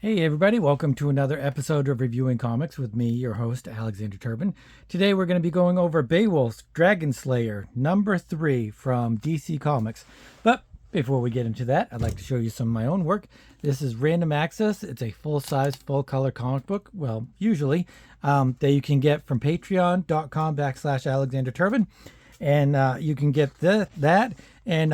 Hey everybody, welcome to another episode of Reviewing Comics with me, your host, Alexander Turbin. Today we're going to be going over Beowulf's Dragon Slayer, number 3 from DC Comics. But before we get into that, I'd like to show you some of my own work. This is Random Access. It's a full-size, full-color comic book, well, usually, that you can get from patreon.com/Alexander Turbin. And you can get that, and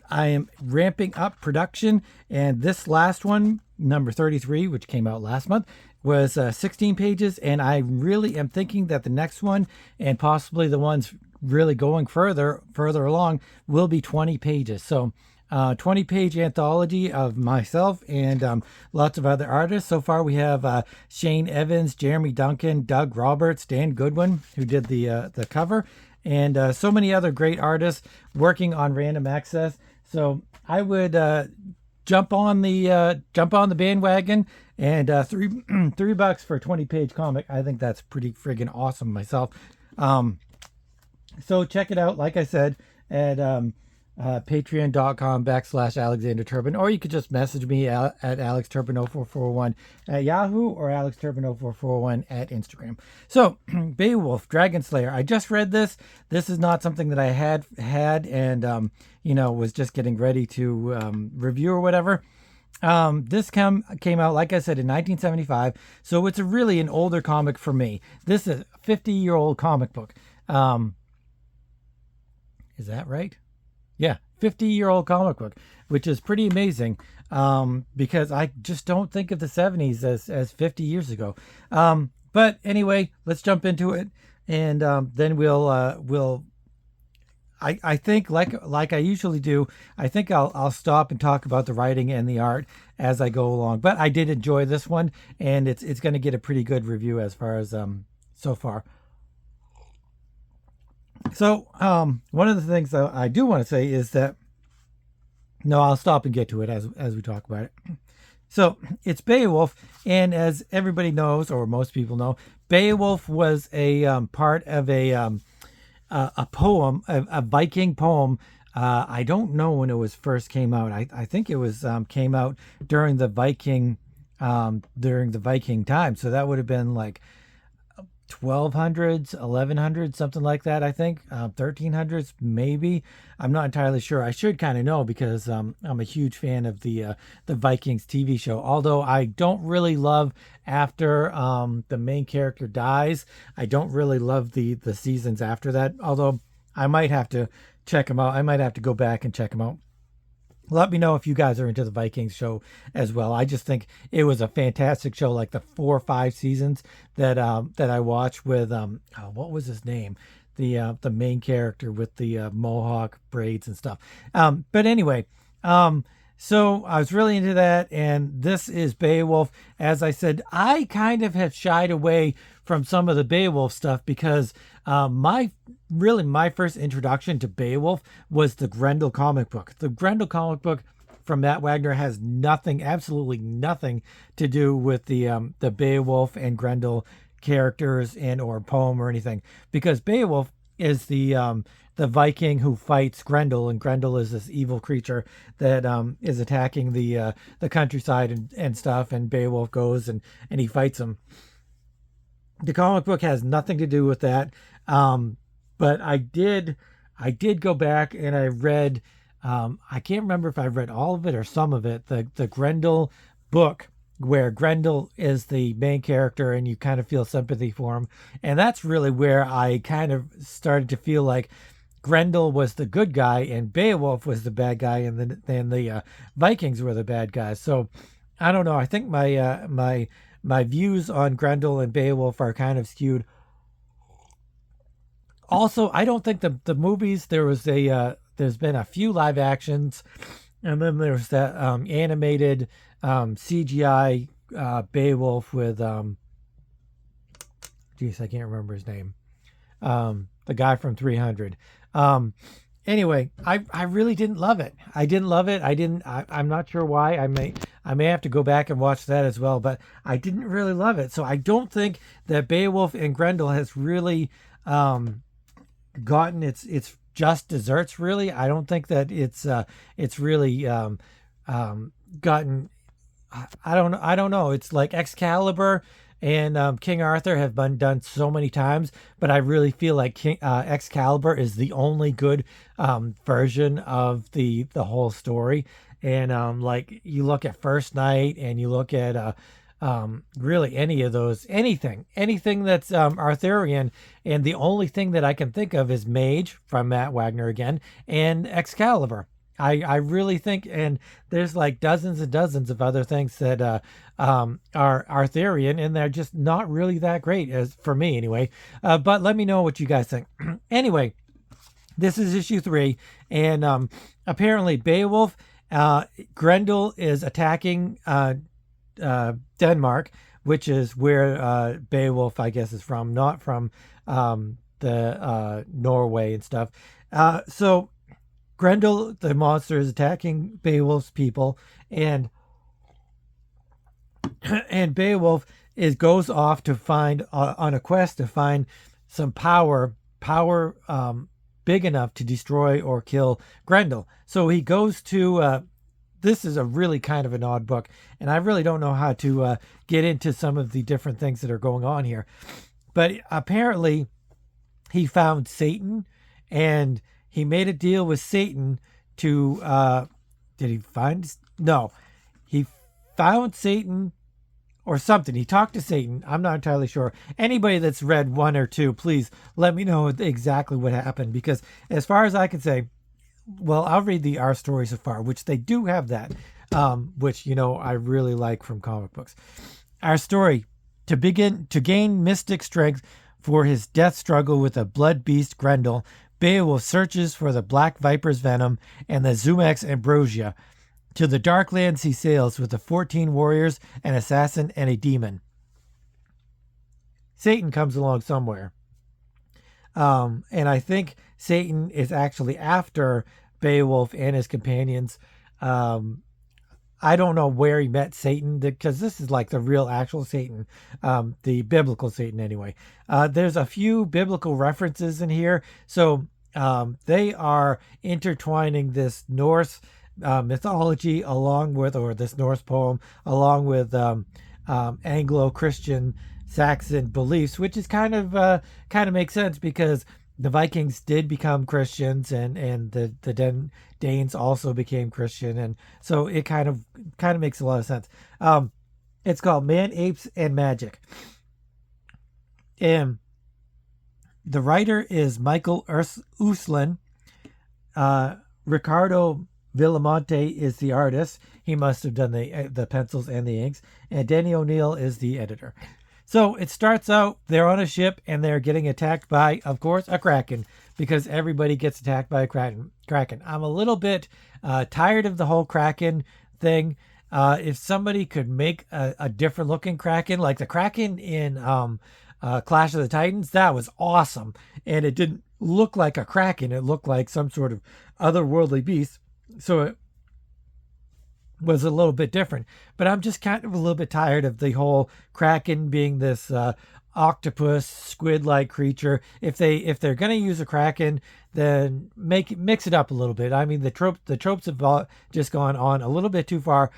I am ramping up production, and this last one, number 33, which came out last month, was 16 pages, and I really am thinking that the next one, and possibly the ones really going further along, will be 20 pages. So 20-page anthology of myself and lots of other artists. So far we have Shane Evans, Jeremy Duncan, Doug Roberts, Dan Goodwin, who did the cover, and so many other great artists working on Random Access. So I would jump on the bandwagon, and $3 for a 20-page comic. I think that's pretty friggin' awesome myself. So check it out, like I said, at patreon.com/Alexander Turbin, or you could just message me at AlexTurbin0441 at Yahoo or AlexTurbin0441 at Instagram. So Beowulf, Dragon Slayer. I just read this. This is not something that I had and was just getting ready to review or whatever. This came out, like I said, in 1975, so it's really an older comic for me. This is a 50-year-old comic book. Is that right? Yeah, 50-year-old comic book, which is pretty amazing, because I just don't think of the 70s as 50 years ago. But anyway, let's jump into it, and then we'll. I think like I usually do, I think I'll stop and talk about the writing and the art as I go along. But I did enjoy this one, and it's going to get a pretty good review as far as so far. So one of the things that I do want to say is that, no, I'll stop and get to it as we talk about it. So it's Beowulf, and as everybody knows, or most people know, Beowulf was a part of a poem, a Viking poem. I don't know when it was first came out. I think it was came out during the Viking time. So that would have been like 1200s, 1100s, something like that. I think 1300s, maybe. I'm not entirely sure. I should kind of know because I'm a huge fan of the Vikings TV show. Although I don't really love after the main character dies. I don't really love the seasons after that. Although I might have to check them out. I might have to go back and check them out. Let me know if you guys are into the Vikings show as well. I just think it was a fantastic show, like the 4 or 5 seasons that I watched with what was his name? The main character with the mohawk braids and stuff. But anyway, so I was really into that, and this is Beowulf. As I said, I kind of have shied away from some of the Beowulf stuff because my first introduction to Beowulf was the Grendel comic book. The Grendel comic book from Matt Wagner has nothing, absolutely nothing to do with the Beowulf and Grendel characters and or poem or anything, because Beowulf is the Viking who fights Grendel, and Grendel is this evil creature that is attacking the countryside and stuff, and Beowulf goes and he fights him. The comic book has nothing to do with that, but I did go back and I read, I can't remember if I read all of it or some of it, the Grendel book, where Grendel is the main character and you kind of feel sympathy for him, and that's really where I kind of started to feel like Grendel was the good guy and Beowulf was the bad guy, and then the Vikings were the bad guys. So I don't know. I think my views on Grendel and Beowulf are kind of skewed. Also, I don't think the movies, there's been a few live actions, and then there's that animated CGI Beowulf with I can't remember his name. The guy from 300. Anyway, I really didn't love it. I'm not sure why. I may have to go back and watch that as well, but I didn't really love it. So I don't think that Beowulf and Grendel has really gotten its just desserts, really. I don't think that it's really gotten I don't know. It's like Excalibur and King Arthur have been done so many times, but I really feel like Excalibur is the only good version of the whole story. And like you look at First Night, and you look at really any of those, anything that's Arthurian, and the only thing that I can think of is Mage from Matt Wagner again, and Excalibur. I really think, and there's like dozens and dozens of other things that are Arthurian, and they're just not really that great, as for me anyway. But let me know what you guys think. Anyway, this is issue 3, and apparently Beowulf, Grendel is attacking Denmark, which is where Beowulf, I guess, is from, not from the Norway and stuff. So Grendel, the monster, is attacking Beowulf's people, and Beowulf goes off to find on a quest to find some power big enough to destroy or kill Grendel. So he goes to this is a really kind of an odd book, and I really don't know how to get into some of the different things that are going on here. But apparently he found Satan, and he made a deal with Satan to did he find no he found Satan or something. He talked to Satan. I'm not entirely sure. Anybody that's read 1 or 2, please let me know exactly what happened, because as far as I can say, well, I'll read the Our Story So Far, which they do have that, which, I really like from comic books. Our story: to gain mystic strength for his death struggle with the blood beast Grendel, Beowulf searches for the Black Viper's venom and the Zumax ambrosia. To the Darklands he sails with the 14 warriors, an assassin, and a demon. Satan comes along somewhere. And I think Satan is actually after Beowulf and his companions. I don't know where he met Satan, because this is like the real actual Satan, the biblical Satan anyway. There's a few biblical references in here. So they are intertwining this Norse mythology or this Norse poem along with Anglo-Christian Saxon beliefs, which is kind of makes sense, because the Vikings did become Christians, and the Danes also became Christian, and so it kind of makes a lot of sense. It's called Man, Apes, and Magic, and the writer is Michael Uslan. Ricardo Villamonte is the artist. He must have done the pencils and the inks, and Denny O'Neil is the editor. So it starts out, they're on a ship, and they're getting attacked by, of course, a kraken, because everybody gets attacked by a kraken. I'm a little bit tired of the whole kraken thing. If somebody could make a different looking kraken, like the kraken in Clash of the Titans, that was awesome. And it didn't look like a kraken. It looked like some sort of otherworldly beast. So it was a little bit different, but I'm just kind of a little bit tired of the whole kraken being this octopus squid-like creature. If they're going to use a kraken, then mix it up a little bit. I mean, the tropes have just gone on a little bit too far.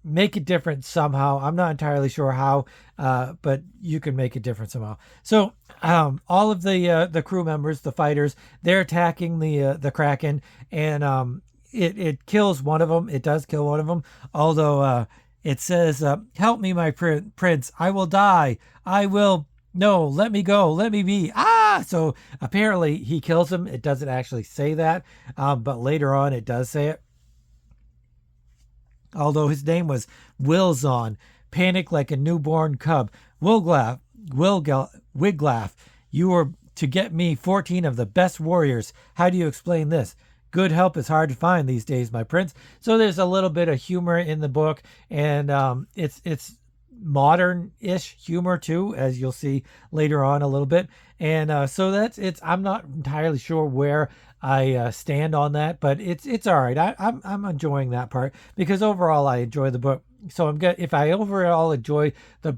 Make it different somehow. I'm not entirely sure how, but you can make it different somehow. So all of the crew members, the fighters, they're attacking the kraken, and it kills one of them. It does kill one of them, although it says, "Help me, my prince. I will die. I will. No, let me go. Let me be." So apparently he kills him. It doesn't actually say that, but later on it does say it. Although his name was Wilzon, panic like a newborn cub. Wiglaf, you were to get me 14 of the best warriors. How do you explain this? Good help is hard to find these days, my prince. So there's a little bit of humor in the book, and it's modern-ish humor too, as you'll see later on a little bit. And so I'm not entirely sure where I stand on that, but it's all right. I'm enjoying that part, because overall I enjoy the book. So if I overall enjoy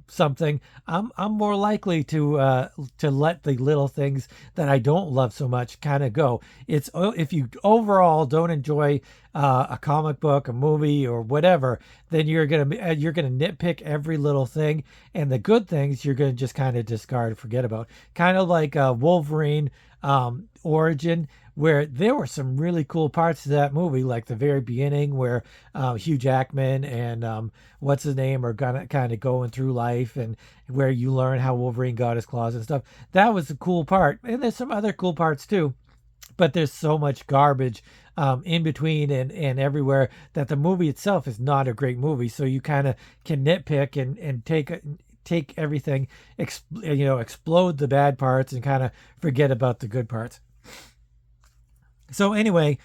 something, I'm more likely to let the little things that I don't love so much kind of go. If you overall don't enjoy a comic book, a movie, or whatever, then you're gonna nitpick every little thing, and the good things you're gonna just kind of discard, forget about. Kind of like Wolverine origin, where there were some really cool parts of that movie, like the very beginning where Hugh Jackman and what's his name are gonna kind of going through life, and where you learn how Wolverine got his claws and stuff. That was a cool part, and there's some other cool parts too. But there's so much garbage in between and everywhere that the movie itself is not a great movie. So you kind of can nitpick and take everything, explode the bad parts and kind of forget about the good parts. So anyway,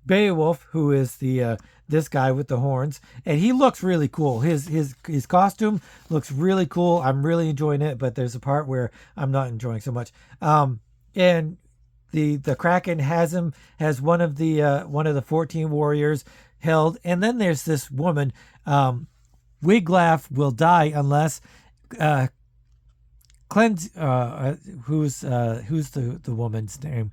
Beowulf, who is the this guy with the horns, and he looks really cool. His costume looks really cool. I'm really enjoying it, but there's a part where I'm not enjoying so much. And the Kraken has one of the 14 warriors held, and then there's this woman. Wiglaf will die unless cleanse. Who's the woman's name?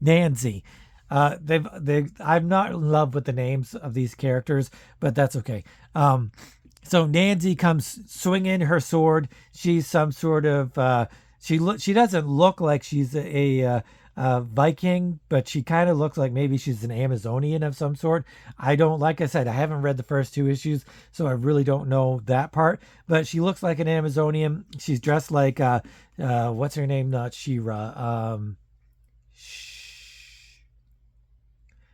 Nancy. I'm not in love with the names of these characters, but that's okay. So Nancy comes swinging her sword. She's some sort of she doesn't look like she's a Viking, but she kind of looks like maybe she's an Amazonian of some sort. Like I said, I haven't read the first two issues, so I really don't know that part. But she looks like an Amazonian. She's dressed like what's her name? Not She-Ra.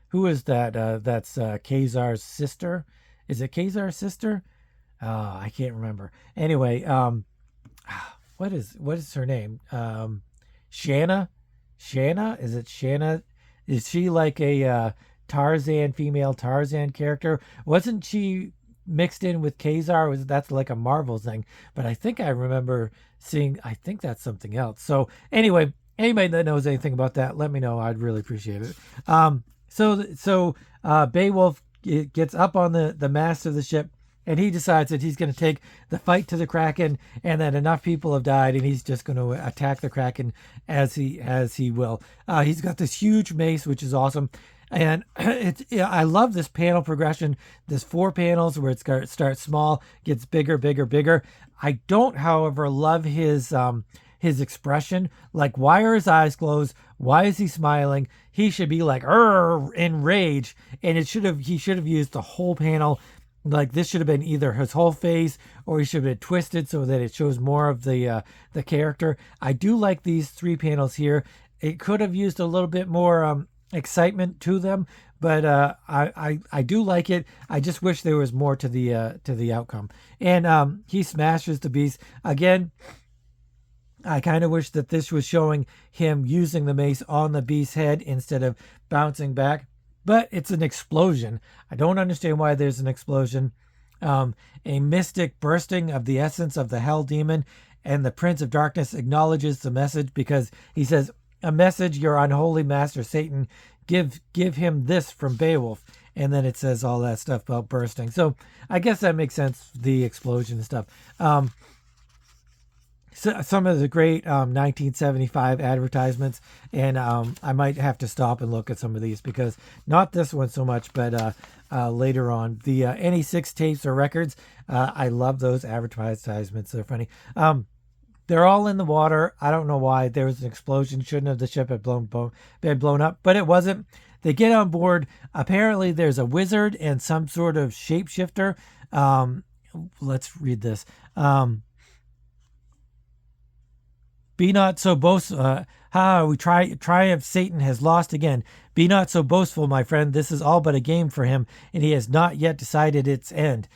Who is that? That's Khazar's sister. Is it Khazar's sister? I can't remember. Anyway, what is her name? Shanna. Shanna? Is it Shanna? Is she like a female Tarzan character? Wasn't she mixed in with Khazar? That's like a Marvel thing? But I think I remember seeing. I think that's something else. So anyway, anybody that knows anything about that, let me know. I'd really appreciate it. So Beowulf gets up on the mast of the ship, and he decides that he's going to take the fight to the Kraken, and that enough people have died, and he's just going to attack the Kraken as he will. He's got this huge mace, which is awesome, and I love this panel progression. There's 4 panels where it starts small, gets bigger, bigger, bigger. I don't, however, love his expression. Like, why are his eyes closed? Why is he smiling? He should be like in rage, and he should have used the whole panel. Like, this should have been either his whole face, or he should have been twisted so that it shows more of the character. I do like these 3 panels here. It could have used a little bit more excitement to them, but I do like it. I just wish there was more to the outcome. And he smashes the beast again. I kind of wish that this was showing him using the mace on the beast's head instead of bouncing back. But it's an explosion. I don't understand why there's an explosion. A mystic bursting of the essence of the hell demon, and the Prince of Darkness acknowledges the message because he says, "A message, your unholy master Satan. Give him this from Beowulf." And then it says all that stuff about bursting. So I guess that makes sense, the explosion and stuff. So some of the great 1975 advertisements, and I might have to stop and look at some of these, because not this one so much, but later on. The any 6 tapes or records, I love those advertisements. They're funny. They're all in the water. I don't know why. There was an explosion. Shouldn't have the ship had been blown up, but it wasn't. They get on board. Apparently there's a wizard and some sort of shapeshifter. Let's read this. Be not so boastful. Triumph, Satan has lost again. Be not so boastful, my friend. This is all but a game for him, and he has not yet decided its end.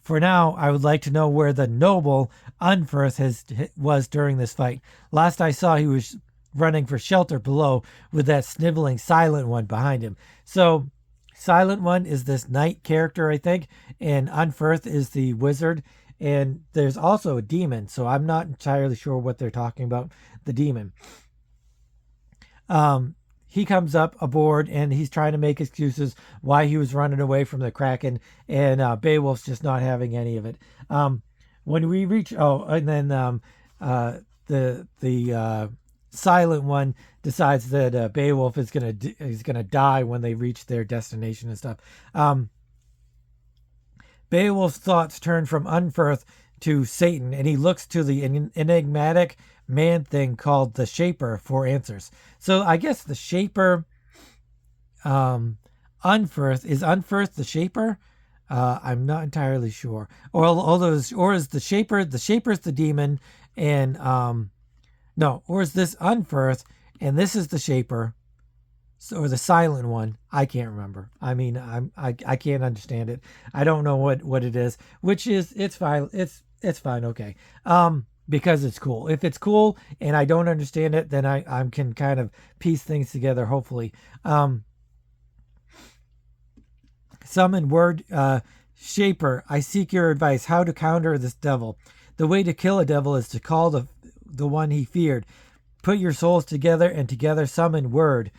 For now, I would like to know where the noble Unferth was during this fight. Last I saw, he was running for shelter below with that sniveling Silent One behind him. So, Silent One is this knight character, I think, and Unferth is the wizard. And there's also a demon, so I'm not entirely sure what they're talking about, the demon. He comes up aboard, and he's trying to make excuses why he was running away from the Kraken, and Beowulf's just not having any of it. When we reach, the Silent One decides that Beowulf is gonna die when they reach their destination and stuff. Um, Beowulf's thoughts turn from Unferth to Satan, and he looks to the enigmatic man thing called the Shaper for answers. So I guess the Shaper, Unferth, is Unferth the Shaper? I'm not entirely sure. Or is the Shaper's the demon, and no, or is this Unferth, and this is the Shaper, or the Silent One? I can't remember. I mean, I can't understand it. I don't know what it is. Which is, it's fine. It's fine. Okay. Because it's cool. If it's cool and I don't understand it, then I can kind of piece things together. Hopefully. Summon word, Shaper, I seek your advice how to counter this devil. The way to kill a devil is to call the one he feared. Put your souls together and together summon word.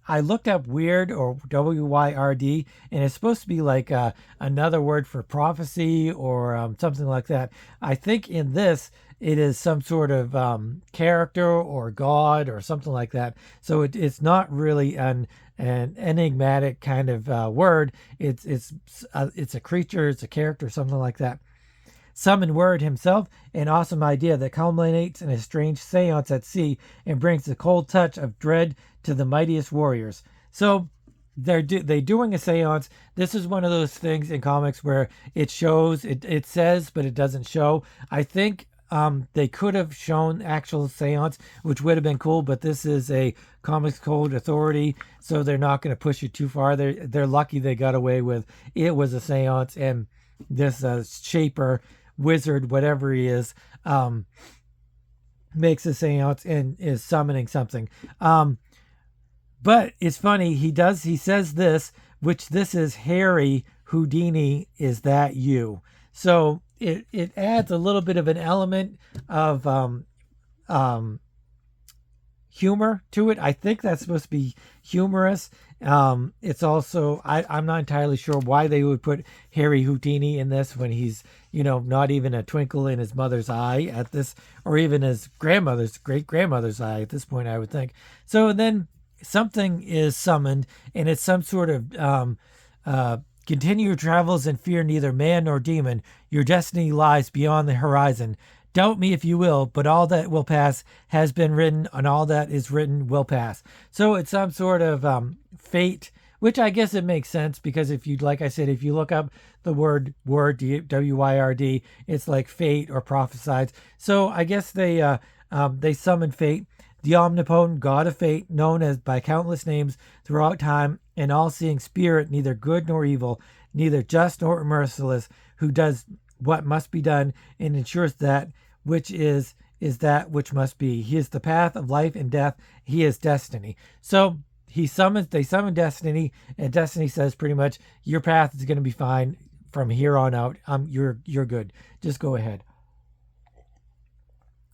I looked up weird, or WYRD, and it's supposed to be like another word for prophecy or something like that. I think in this, it is some sort of character or god or something like that. So it's not really an enigmatic kind of word. It's a creature, it's a character, something like that. Summon Word himself, an awesome idea that culminates in a strange seance at sea and brings the cold touch of dread to the mightiest warriors. So they're doing a seance. This is one of those things in comics where it shows, it says, but it doesn't show. I think they could have shown actual seance, which would have been cool, but this is a Comics Code Authority, so they're not going to push it too far. They're lucky they got away with it was a seance, and this Shaper, wizard, whatever he is, makes a seance and is summoning something. But it's funny, he says this, which this is Harry Houdini, is that you? So it adds a little bit of an element of humor to it. I think that's supposed to be humorous. It's also, I'm not entirely sure why they would put Harry Houdini in this when he's, not even a twinkle in his mother's eye at this, or even his great grandmother's eye at this point, I would think. So then something is summoned, and it's some sort of continue your travels and fear neither man nor demon. Your destiny lies beyond the horizon. Doubt me if you will, but all that will pass has been written, and all that is written will pass. So it's some sort of fate, which I guess it makes sense, because like I said, if you look up the word WYRD, it's like fate or prophesied. So I guess they summon fate, the omnipotent god of fate, known as by countless names throughout time, an all-seeing spirit, neither good nor evil, neither just nor merciless, who does what must be done and ensures that which is that which must be. He is the path of life and death. He is destiny. So they summon destiny, and destiny says pretty much your path is going to be fine from here on out. You're good. Just go ahead.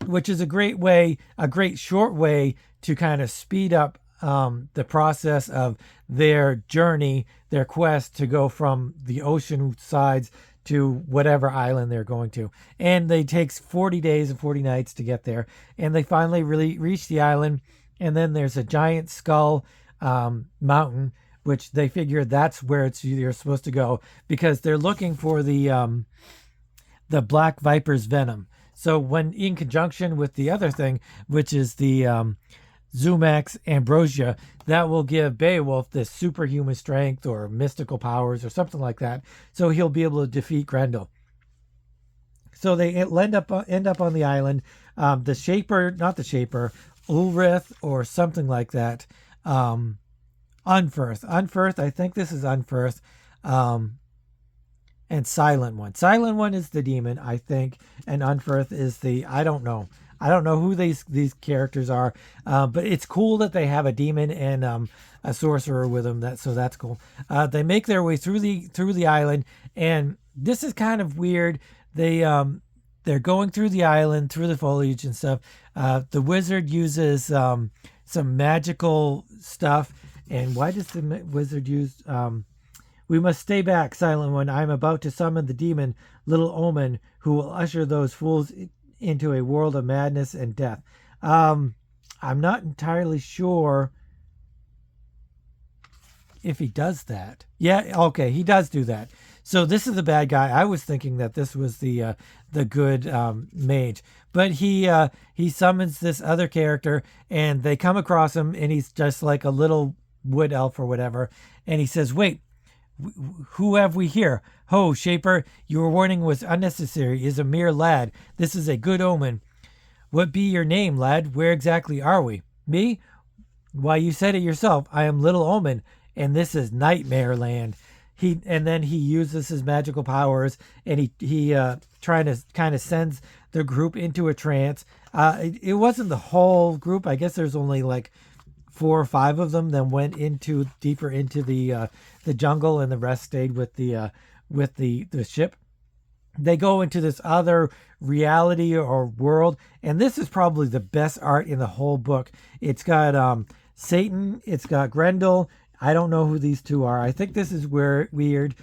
Which is a great short way to kind of speed up the process of their journey, their quest to go from the ocean sides to whatever island they're going to. And it takes 40 days and 40 nights to get there. And they finally really reach the island. And then there's a giant skull mountain, which they figure that's where you're supposed to go, because they're looking for the Black Viper's venom. So when in conjunction with the other thing, which is the Zumax ambrosia, that will give Beowulf this superhuman strength or mystical powers or something like that. So he'll be able to defeat Grendel. So they end up on the island. Not the Shaper, Ulrith or something like that. Unferth. I think this is Unferth. And Silent One. Silent One is the demon, I think, and Unferth is I don't know. I don't know who these characters are, but it's cool that they have a demon and a sorcerer with them. So that's cool. They make their way through the island, and this is kind of weird. They're going through the island, through the foliage and stuff. The wizard uses some magical stuff. And why does the wizard use? We must stay back, Silent One. I am about to summon the demon, Little Omen, who will usher those fools into a world of madness and death. I'm not entirely sure if he does that. Yeah, okay, he does do that. So this is the bad guy. I was thinking that this was the good mage, but he summons this other character, and they come across him, and he's just like a little wood elf or whatever, and he says, "Wait, who have we here? Ho, Shaper, your warning was unnecessary. Is a mere lad. This is a good omen. What be your name, lad? Where exactly are we? Me? Why, you said it yourself. I am Little Omen, and this is Nightmare Land." And then he uses his magical powers, and he trying to kind of sends the group into a trance. It wasn't the whole group. I guess there's only like 4 or 5 of them that went into deeper into the jungle, and the rest stayed with the ship. They go into this other reality or world, and this is probably the best art in the whole book. It's got Satan, it's got Grendel. I don't know who these two are. I think this is weird,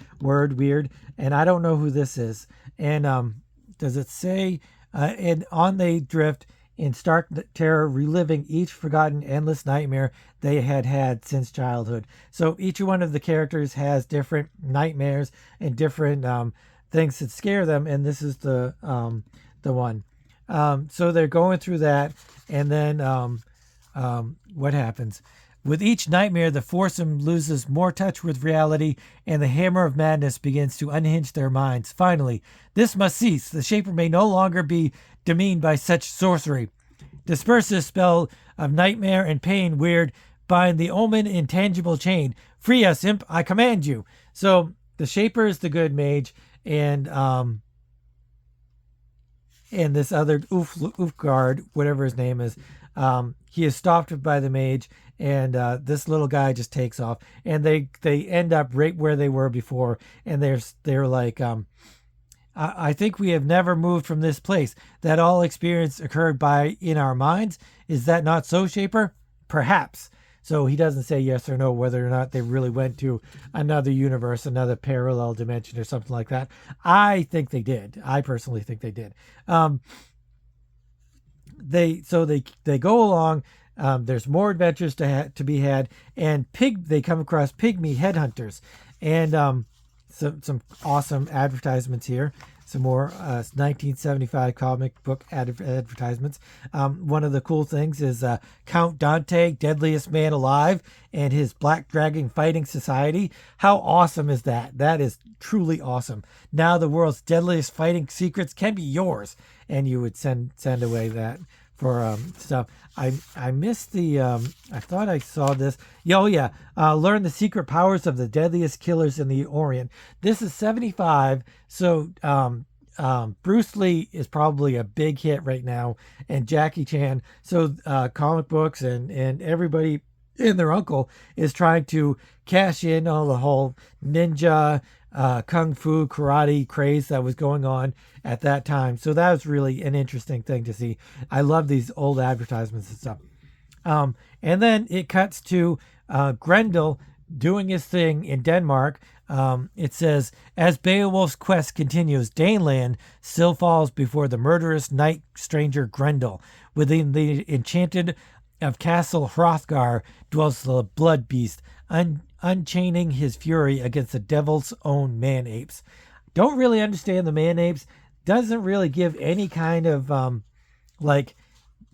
and I don't know who this is. And does it say? And on they drift in stark terror, reliving each forgotten endless nightmare they had since childhood. So each one of the characters has different nightmares and different things that scare them, and this is the one. So they're going through that, and then what happens? With each nightmare, the foursome loses more touch with reality, and the hammer of madness begins to unhinge their minds. Finally, this must cease. The Shaper may no longer be demeaned by such sorcery. Disperse this spell of nightmare and pain, weird. Bind the omen in tangible chain. Free us, imp, I command you. So the Shaper is the good mage, and this other Ulfgard, whatever his name is, he is stopped by the mage, and this little guy just takes off, and they end up right where they were before, and they're like, I think we have never moved from this place. That all experience occurred in our minds. Is that not so, Shaper? Perhaps. So he doesn't say yes or no whether or not they really went to another universe, another parallel dimension, or something like that. I think they did. I personally think they did. They go along. There's more adventures to be had, and they come across pygmy headhunters, and some awesome advertisements here. Some more 1975 comic book advertisements. One of the cool things is Count Dante, deadliest man alive, and his Black Dragon Fighting Society. How awesome is that? That is truly awesome. Now the world's deadliest fighting secrets can be yours, and you would send away that for stuff. I missed the I thought I saw this. Oh yeah, learn the secret powers of the deadliest killers in the Orient. This is 75, so Bruce Lee is probably a big hit right now, and Jackie Chan. So comic books and everybody and their uncle is trying to cash in on the whole ninja kung fu karate craze that was going on at that time. So that was really an interesting thing to see. I love these old advertisements and stuff. And then it cuts to Grendel doing his thing in Denmark. It says, as Beowulf's quest continues, Daneland still falls before the murderous night stranger Grendel. Within the enchanted of Castle Hrothgar dwells the blood beast, unchaining his fury against the devil's own man-apes. Don't really understand the man-apes. Doesn't really give any kind of,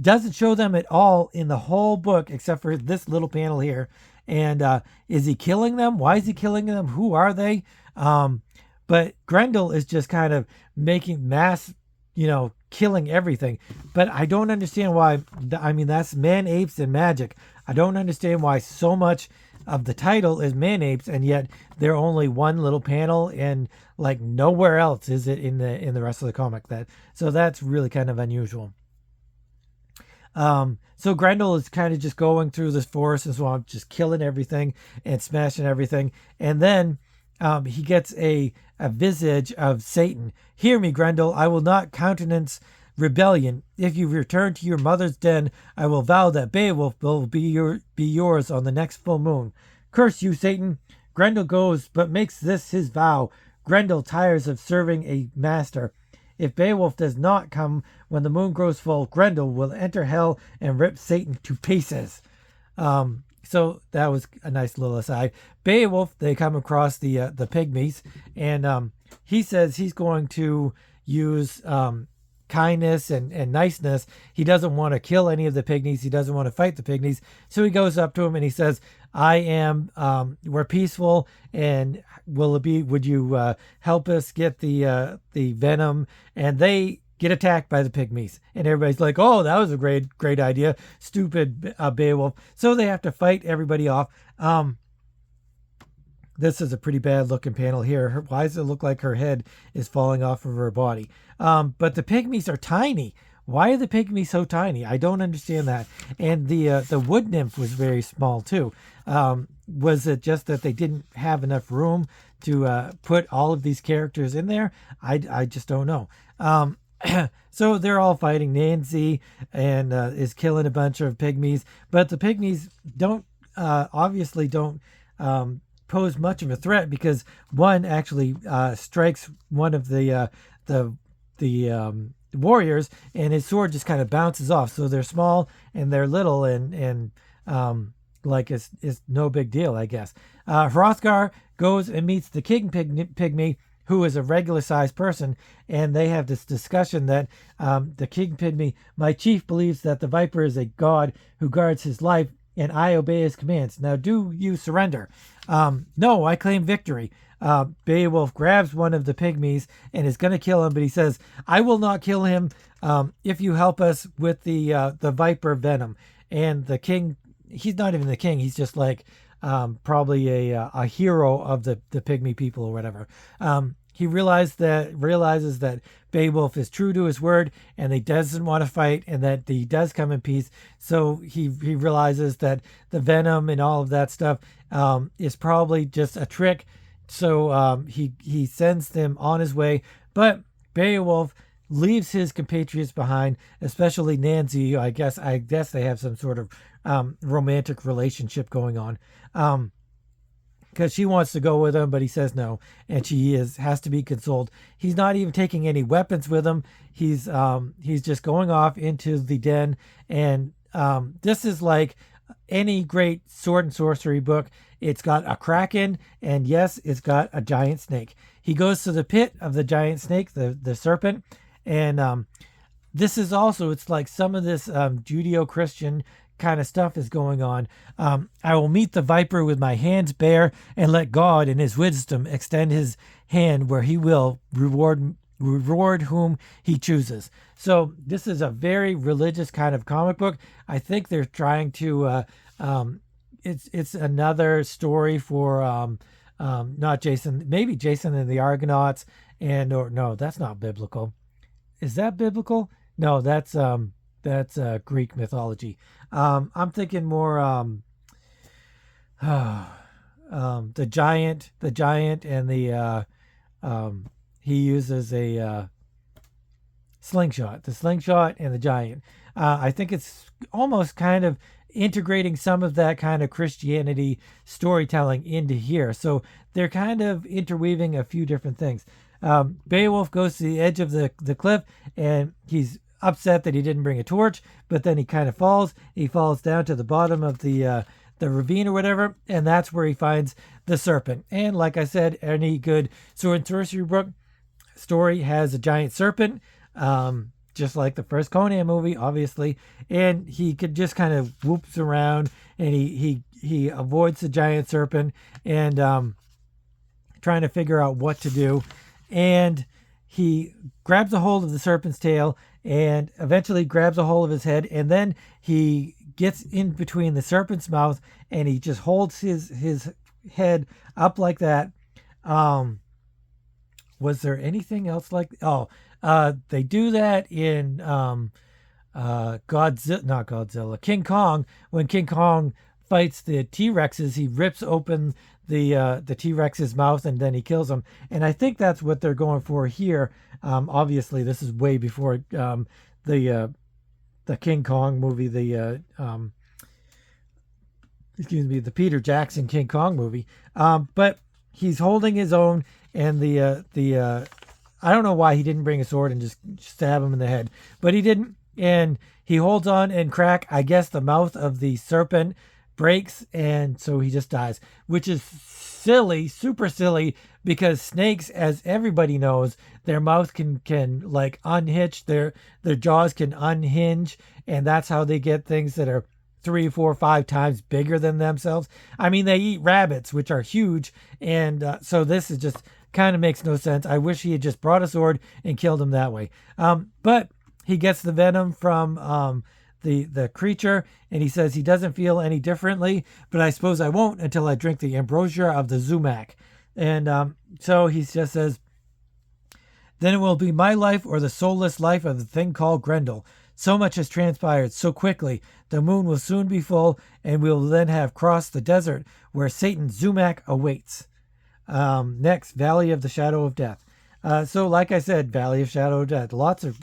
doesn't show them at all in the whole book except for this little panel here. And is he killing them? Why is he killing them? Who are they? But Grendel is just kind of making mass, killing everything. But I don't understand why. I mean, that's man-apes and magic. I don't understand why so much of the title is man-apes, and yet they're only one little panel, and like nowhere else is it in the rest of the comic. So that's really kind of unusual. So Grendel is kind of just going through this forest and swamp, just killing everything and smashing everything. And then he gets a visage of Satan. Hear me, Grendel, I will not countenance rebellion. If you return to your mother's den, I will vow that Beowulf will be yours on the next full moon. Curse you, Satan. Grendel goes, but makes this his vow. Grendel tires of serving a master. If Beowulf does not come when the moon grows full, Grendel will enter hell and rip Satan to pieces. So that was a nice little aside. Beowulf, they come across the pygmies, and he says he's going to use kindness and niceness. He doesn't want to kill any of the pygmies. He doesn't want to fight the pygmies. So he goes up to him and he says, we're peaceful, and would you help us get the venom? And they get attacked by the pygmies, and everybody's like, oh, that was a great idea, stupid Beowulf. So they have to fight everybody off. This is a pretty bad looking panel here. Why does it look like her head is falling off of her body? But the pygmies are tiny. Why are the pygmies so tiny? I don't understand that. And the wood nymph was very small too. Was it just that they didn't have enough room to put all of these characters in there? I just don't know. So they're all fighting. Nancy and is killing a bunch of pygmies, but the pygmies obviously don't pose much of a threat, because one actually strikes one of the warriors, and his sword just kind of bounces off. So they're small and they're little, and like it's no big deal, I guess. Hrothgar goes and meets the king pygmy, who is a regular sized person, and they have this discussion that the king pygmy, my chief believes that the viper is a god who guards his life, and I obey his commands. Now do you surrender? No, I claim victory. Beowulf grabs one of the pygmies and is going to kill him, but he says, I will not kill him if you help us with the viper venom. And the king, he's not even the king, he's just like probably a hero of the pygmy people or whatever. He realizes that Beowulf is true to his word, and he doesn't want to fight, and that he does come in peace. So he realizes that the venom and all of that stuff is probably just a trick. So he sends them on his way. But Beowulf leaves his compatriots behind, especially Nancy. I guess they have some sort of romantic relationship going on. Because she wants to go with him, but he says no, and she has to be consoled. He's not even taking any weapons with him. He's just going off into the den, and this is like any great sword and sorcery book. It's got a kraken, and yes, it's got a giant snake. He goes to the pit of the giant snake, the serpent, and this is also, it's like some of this Judeo-Christian kind of stuff is going on. I will meet the viper with my hands bare, and let God in his wisdom extend his hand where he will reward whom he chooses. So this is a very religious kind of comic book. I think they're trying to it's another story for not Jason, maybe Jason and the Argonauts, or no, that's not biblical. Is that biblical? No, that's Greek mythology. I'm thinking more the giant and the he uses a slingshot. The slingshot and the giant. I think it's almost kind of integrating some of that kind of Christianity storytelling into here. So they're kind of interweaving a few different things. Beowulf goes to the edge of the cliff, and he's upset that he didn't bring a torch, but then he kind of falls. He falls down to the bottom of the ravine or whatever, and that's where he finds the serpent. And like I said, any good sword and sorcery book story has a giant serpent, just like the first Conan movie, obviously. And he could just kind of whoops around, and he avoids the giant serpent, and trying to figure out what to do. And he grabs a hold of the serpent's tail, and eventually grabs a hold of his head, and then he gets in between the serpent's mouth, and he just holds his head up like that. Was there anything else like? They do that in not Godzilla, King Kong. When King Kong fights the T-Rexes, he rips open the T-Rex's mouth, and then he kills him. And I think that's what they're going for here. Obviously, this is way before the King Kong movie, the Peter Jackson King Kong movie. But he's holding his own, and the I don't know why he didn't bring a sword and just stab him in the head, but he didn't. And he holds on and crack. I guess the mouth of the serpent breaks, and so he just dies, which is silly, super silly, because snakes, as everybody knows, their mouth can like unhitch, their jaws can unhinge, and that's how they get things that are 3, 4, 5 times bigger than themselves. I mean, they eat rabbits, which are huge, and so this is just kind of makes no sense. I wish he had just brought a sword and killed him that way. But he gets the venom from the creature, and he says he doesn't feel any differently, but I suppose I won't until I drink the ambrosia of the Zumak. And so he just says, then it will be my life or the soulless life of the thing called Grendel. So much has transpired so quickly. The moon will soon be full, and we will then have crossed the desert where Satan Zumak awaits. Next, Valley of the Shadow of Death. So like I said, Valley of Shadow of Death. Lots of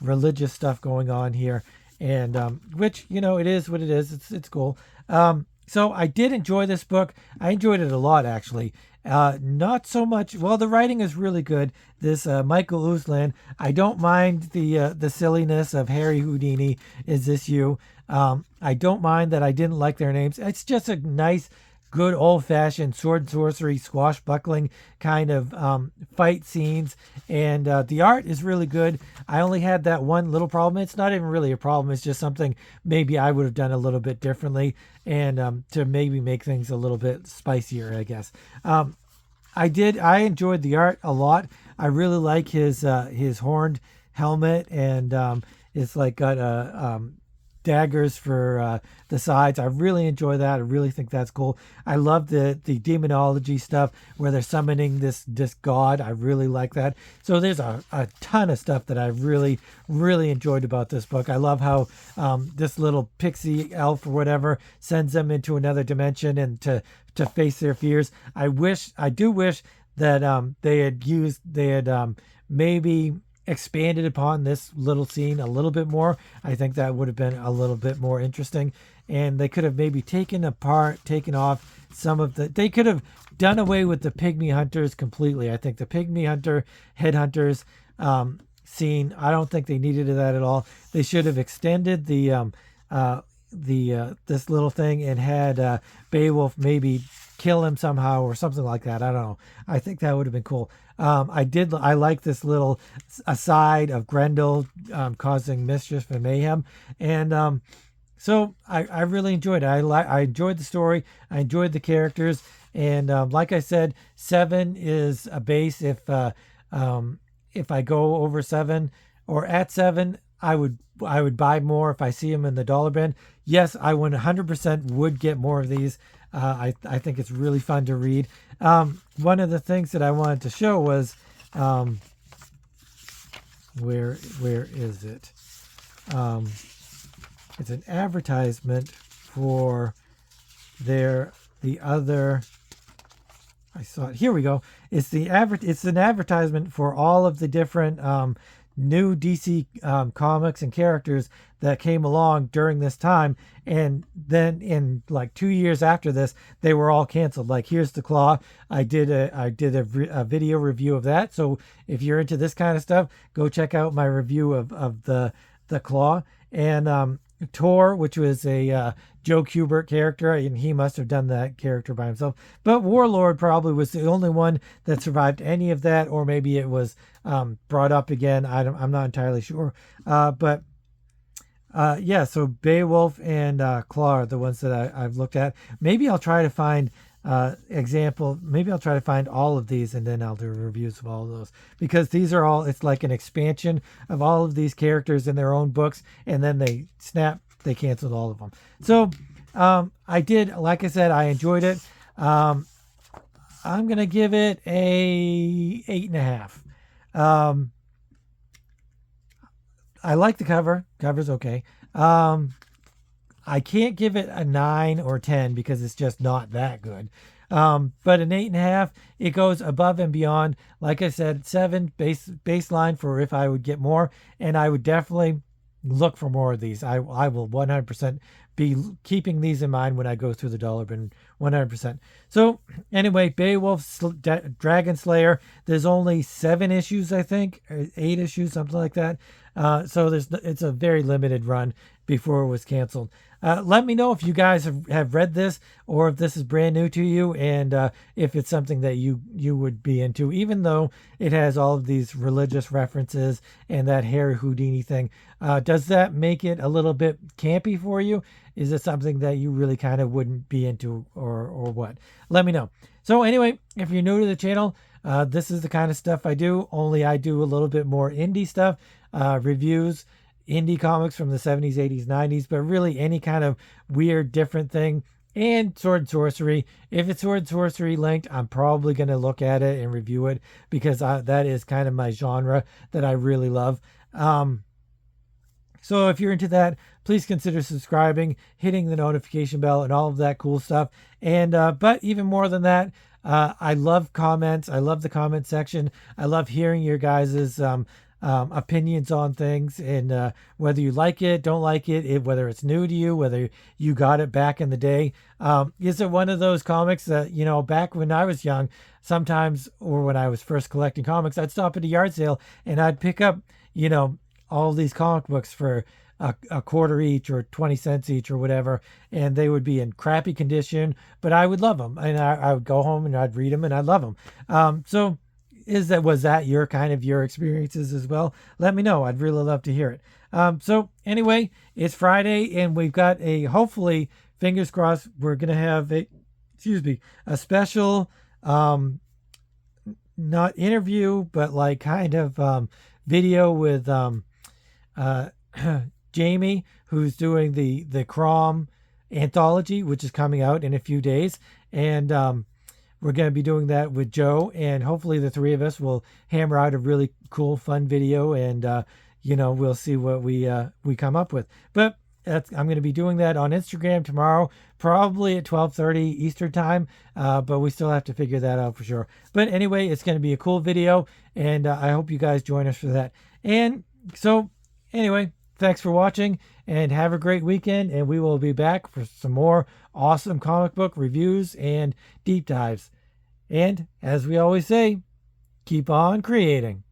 religious stuff going on here, and which, it is what it is. It's cool. So I did enjoy this book. I enjoyed it a lot, actually. Not so much. Well, the writing is really good. This Michael Uslan. I don't mind the silliness of Harry Houdini. Is this you? I don't mind that I didn't like their names. It's just a nice, good old-fashioned sword and sorcery, swashbuckling kind of fight scenes, and the art is really good. I only had that one little problem. It's not even really a problem. It's just something maybe I would have done a little bit differently, and to maybe make things a little bit spicier, I guess. I enjoyed the art a lot. I really like his horned helmet, and it's like got daggers for the sides. I really enjoy that. I really think that's cool. I love the demonology stuff where they're summoning this god. I really like that. So there's a ton of stuff that I really, really enjoyed about this book. I love how this little pixie elf or whatever sends them into another dimension and to face their fears. I do wish that they had maybe expanded upon this little scene a little bit more. I think that would have been a little bit more interesting, and they could have maybe taken off some of they could have done away with the pygmy hunters completely. I think the pygmy hunter headhunters scene, I don't think they needed that at all. They should have extended the this little thing and had Beowulf maybe kill him somehow or something like that. I don't know. I think that would have been cool. I like this little aside of Grendel causing mischief and mayhem, and so I really enjoyed it. I enjoyed the story. I enjoyed the characters, and like I said, 7 is a base. If I go over 7 or at 7, I would buy more if I see them in the dollar bin. Yes, I 100% would get more of these. I think it's really fun to read. One of the things that I wanted to show was where is it? It's an advertisement for the other. I saw it. Here we go. It's an advertisement for all of the different new DC comics and characters that came along during this time, and then in like 2 years after this, they were all canceled. Like, here's the Claw. I did a video review of that. So if you're into this kind of stuff, go check out my review of the Claw. And Tor, which was a Joe Kubert character, and he must have done that character by himself. But Warlord probably was the only one that survived any of that, or maybe it was brought up again. I'm not entirely sure. But so Beowulf and Claw are the ones that I've looked at. Maybe I'll try to find maybe I'll try to find all of these, and then I'll do reviews of all of those, because these are all, it's like an expansion of all of these characters in their own books, and then they canceled all of them. So like I said, I enjoyed it. I'm gonna give it a 8.5. I like the cover. Cover's okay. I can't give it a 9 or 10 because it's just not that good. But an 8.5, it goes above and beyond. Like I said, 7 baseline for if I would get more, and I would definitely look for more of these. I will 100% be keeping these in mind when I go through the dollar bin 100%. So anyway, Beowulf Dragon Slayer. There's only 7 issues, I think, or 8 issues, something like that. So it's a very limited run before it was canceled. Let me know if you guys have read this, or if this is brand new to you, and if it's something that you would be into, even though it has all of these religious references and that Harry Houdini thing. Does that make it a little bit campy for you? Is it something that you really kind of wouldn't be into, or what? Let me know. So anyway, if you're new to the channel, this is the kind of stuff I do, only I do a little bit more indie stuff, reviews, indie comics from the 70s, 80s, 90s, but really any kind of weird, different thing. And sword and sorcery. If it's sword and sorcery linked, I'm probably going to look at it and review it, because that is kind of my genre that I really love. So if you're into that, please consider subscribing, hitting the notification bell, and all of that cool stuff. And but even more than that, I love comments. I love the comment section. I love hearing your guys's opinions on things, and whether you like it, don't like it, whether it's new to you, whether you got it back in the day. Is it one of those comics that, back when I was young, sometimes, or when I was first collecting comics, I'd stop at a yard sale and I'd pick up, all these comic books for a quarter each, or 20 cents each, or whatever, and they would be in crappy condition, but I would love them, and I would go home and I'd read them and I'd love them. So was that your experiences as well? Let me know. I'd really love to hear it. So anyway, it's Friday, and we've got hopefully, fingers crossed, we're gonna have a special, not interview, but like kind of video with Jamie, who's doing the Crom anthology, which is coming out in a few days, and we're going to be doing that with Joe, and hopefully the three of us will hammer out a really cool, fun video, and we'll see what we come up with. But I'm going to be doing that on Instagram tomorrow, probably at 12:30 Eastern time, but we still have to figure that out for sure. But anyway, it's going to be a cool video, and I hope you guys join us for that. And so anyway, thanks for watching, and have a great weekend, and we will be back for some more awesome comic book reviews and deep dives. And as we always say, keep on creating.